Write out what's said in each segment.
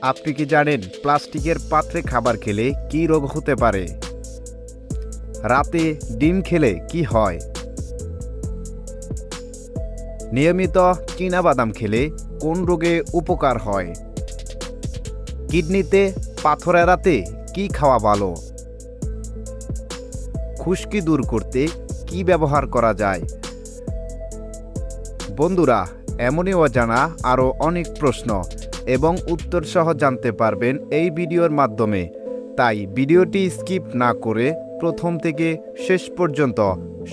আপনি কি জানেন প্লাস্টিকের পাত্রে খাবার খেলে কী রোগ হতে পারে? রাতে ডিম খেলে কি হয়? নিয়মিত চীনাবাদাম খেলে কোন রোগে উপকার হয়? কিডনিতে পাথর এড়াতে কি খাওয়া ভালো? খুশকি দূর করতে কি ব্যবহার করা যায়? বন্ধুরা, এমনই অজানা আরও অনেক প্রশ্ন এবং উত্তর সহ জানতে পারবেন এই ভিডিওর মাধ্যমে। তাই ভিডিওটি স্কিপ না করে প্রথম থেকে শেষ পর্যন্ত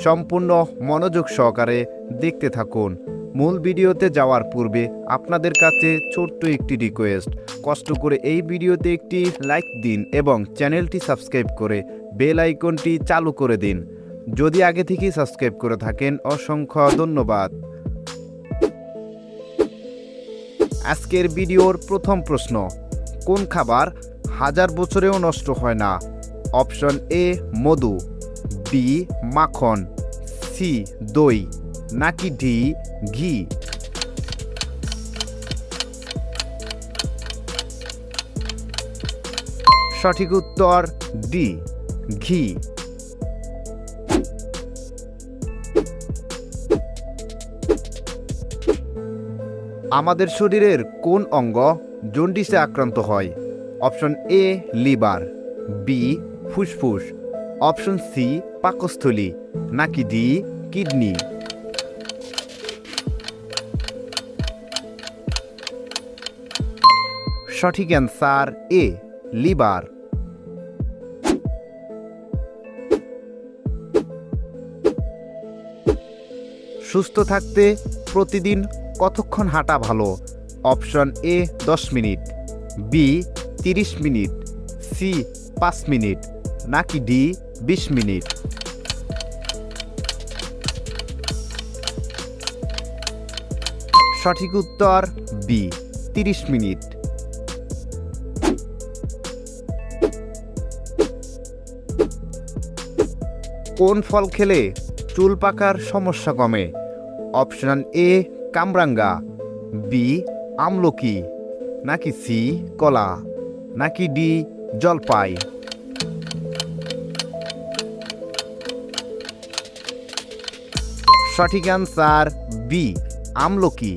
সম্পূর্ণ মনোযোগ সহকারে দেখতে থাকুন। মূল ভিডিওতে যাওয়ার পূর্বে আপনাদের কাছে ছোট্ট একটি রিকোয়েস্ট, কষ্ট করে এই ভিডিওতে একটি লাইক দিন এবং চ্যানেলটি সাবস্ক্রাইব করে বেল আইকনটি চালু করে দিন। যদি আগে থেকেই সাবস্ক্রাইব করে থাকেন অসংখ্য ধন্যবাদ। আজকের ভিডিওর প্রথম প্রশ্ন, কোন খাবার হাজার বছরেও নষ্ট হয় না? অপশন এ মধু, বি মাখন, সি দই, নাকি ডি ঘি? সঠিক উত্তর ডি ঘি। আমাদের শরীরের কোন অঙ্গ জন্ডিসে আক্রান্ত হয়? অপশন এ লিভার, বি ফুসফুস, অপশন সি পাকস্থলী, নাকি ডি কিডনি? সঠিক অ্যান্সার এ লিভার। সুস্থ থাকতে প্রতিদিন কতক্ষণ হাঁটা ভালো? Option A 10 minute, B 30 minute, C 5 minute, নাকি ডি 20 মিনিট? সঠিক উত্তর বি 30 মিনিট। কোন ফল খেলে চুল পাকার সমস্যা কমে? অপশন এ কামরাঙ্গা, বি আমলকি, নাকি সি কলা, নাকি ডি জলপাই? সঠিক অ্যান্সার বি আমলকি।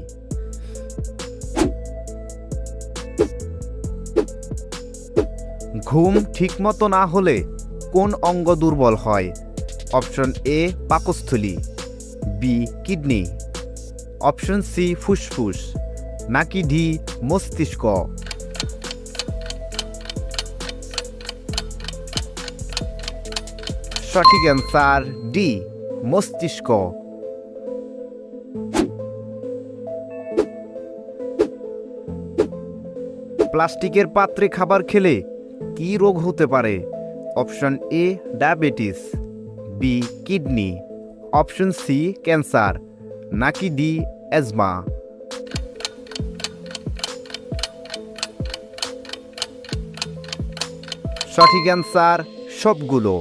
ঘুম ঠিকমতো না হলে কোন অঙ্গ দুর্বল হয়? অপশন এ পাকস্থলী, বি কিডনি, অপশন সি ফুসফুস, নাকি ডি মস্তিষ্ক? সঠিক অ্যান্সার ডি মস্তিষ্ক। প্লাস্টিকের পাত্রে খাবার খেলে কি রোগ হতে পারে? Option A diabetes, B kidney, option C cancer, নাকি ডি অ্যাজমা? সঠিক অ্যান্সার সবগুলো।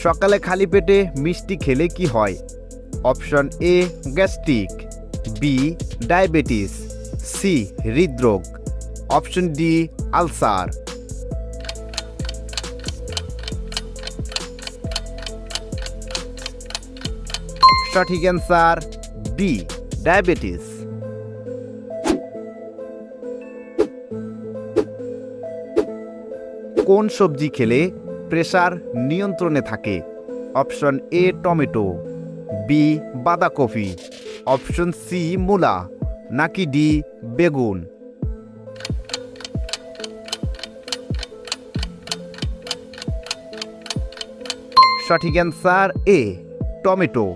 সকালে খালি পেটে মিষ্টি খেলে কি হয়? Option A gastric, B diabetes, C হৃদরোগ, অপশন ডি আলসার? সঠিক অ্যান্সার বি ডায়াবেটিস। কোন সবজি খেলে প্রেসার নিয়ন্ত্রণে থাকে? অপশন এ টমেটো, বি বাঁধাকপি, অপশন সি মূলা, নাকি ডি বেগুন? সঠিক অ্যান্সার এ টমেটো।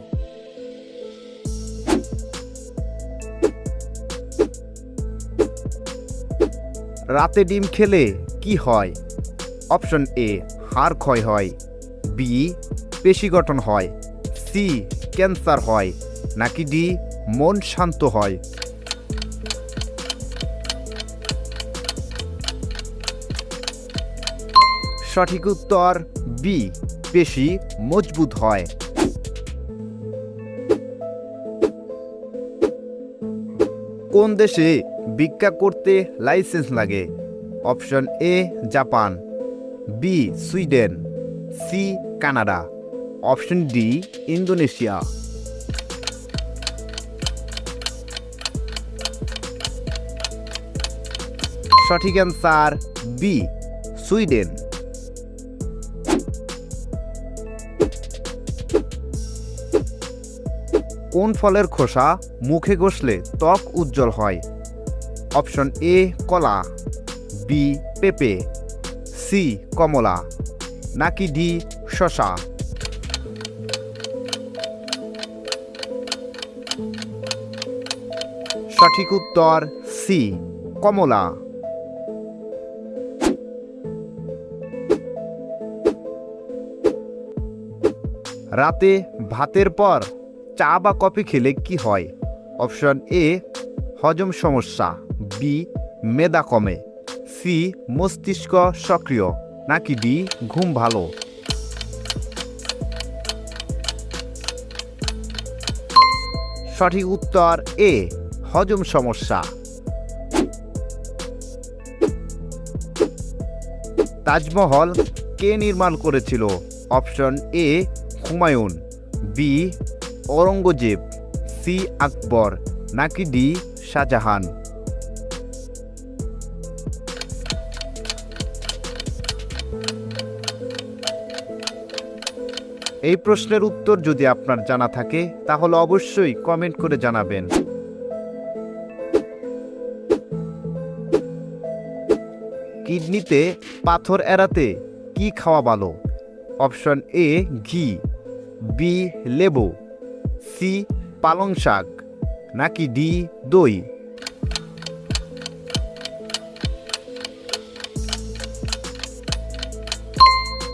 রাতে ডিম খেলে কি হয়? অপশন এ হাড় ক্ষয় হয়, বি পেশি গঠন হয়, সি ক্যান্সার হয়, নাকি ডি মন শান্ত হয়? সঠিক উত্তর বি, পেশি মজবুত হয়। কোন দেশে ভিক্ষা করতে লাইসেন্স লাগে? Option A Japan, B Sweden, C Canada, option D Indonesia. সঠিক অ্যান্সার বি সুইডেন। কোন ফলের খোসা মুখে ঘষলে ত্বক উজ্জ্বল হয়? অপশন এ কলা, বি পেঁপে, সি কমলা, নাকি ডি শসা? সঠিক উত্তর সি কমলা। রাতে ভাতের পর চা বা কফি খেলে কি হয়? অপশন এ হজম সমস্যা, বি মেদা কমে, সি মস্তিষ্ক সক্রিয়, নাকি ডি ঘুম ভালো? সঠিক উত্তর এ হজম সমস্যা। তাজমহল কে নির্মাণ করেছিল? Option A Humayun, B Aurangzeb, C আকবর, নাকি ডি শাহজাহান? এই প্রশ্নের উত্তর যদি আপনার জানা থাকে তাহলে অবশ্যই কমেন্ট করে জানাবেন। কিডনিতে পাথর এড়াতে কি খাওয়া ভালো? অপশন এ ঘি, বি লেবু, সি পালং শাক, নাকি ডি দই?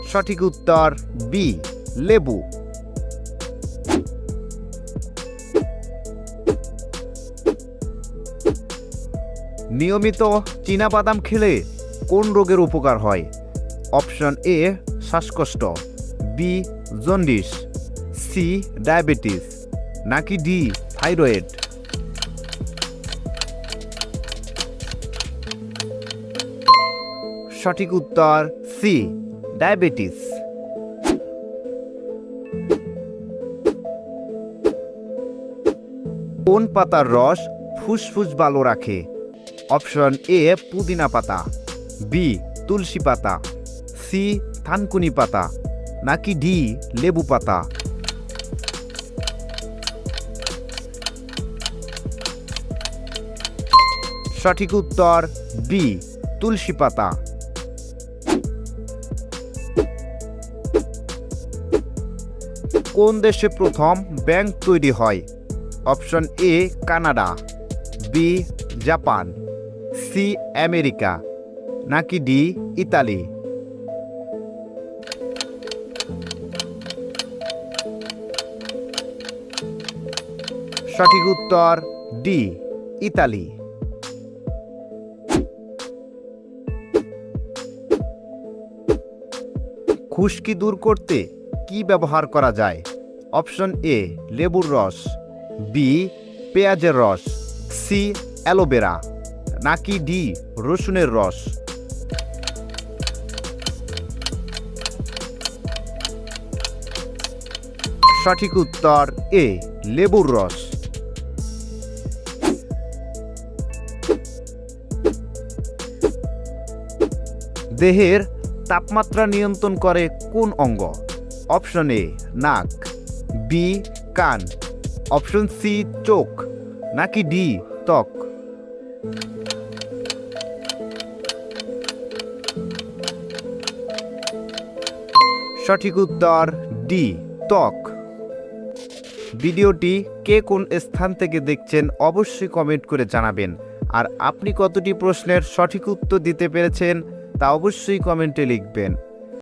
সঠিক উত্তর বি লেবু। নিয়মিত চীনাবাদাম খেলে কোন রোগের উপকার হয়? অপশন এ শ্বাসকষ্ট, বি জন্ডিস, সি ডায়াবেটিস, নাকি ডি থাইরয়েড? সঠিক উত্তর সি ডায়াবেটিস। কোন পাতার রস ফুসফুস ভালো রাখে? অপশন এ পুদিনা পাতা, বি তুলসী পাতা, সি থানকুনি পাতা, নাকি ডি লেবু পাতা? সঠিক উত্তর বি তুলসী পাতা। কোন দেশে প্রথম ব্যাংক তৈরি হয়? Option A Canada, B Japan, C America, নাকি ডি ইতালি? সঠিক উত্তর ডি ইতালি। খুশকি দূর করতে কি ব্যবহার করা যায়? অপশন এ লেবুর রস, বি পেঁয়াজের রস, সি অ্যালোভেরা, নাকি ডি রসুনের রস? সঠিক উত্তর এ লেবুর রস। দেহের তাপমাত্রা নিয়ন্ত্রণ করে কোন অঙ্গ? অপশন এ নাক, বি কান, অপশন সি চোখ, নাকি ডি ত্বক? সঠিক উত্তর ডি ত্বক। ভিডিওটি কে কোন স্থান থেকে দেখছেন অবশ্যই কমেন্ট করে জানাবেন। আর আপনি কতটি প্রশ্নের সঠিক উত্তর দিতে পেরেছেন তা অবশ্যই কমেন্টে লিখবেন।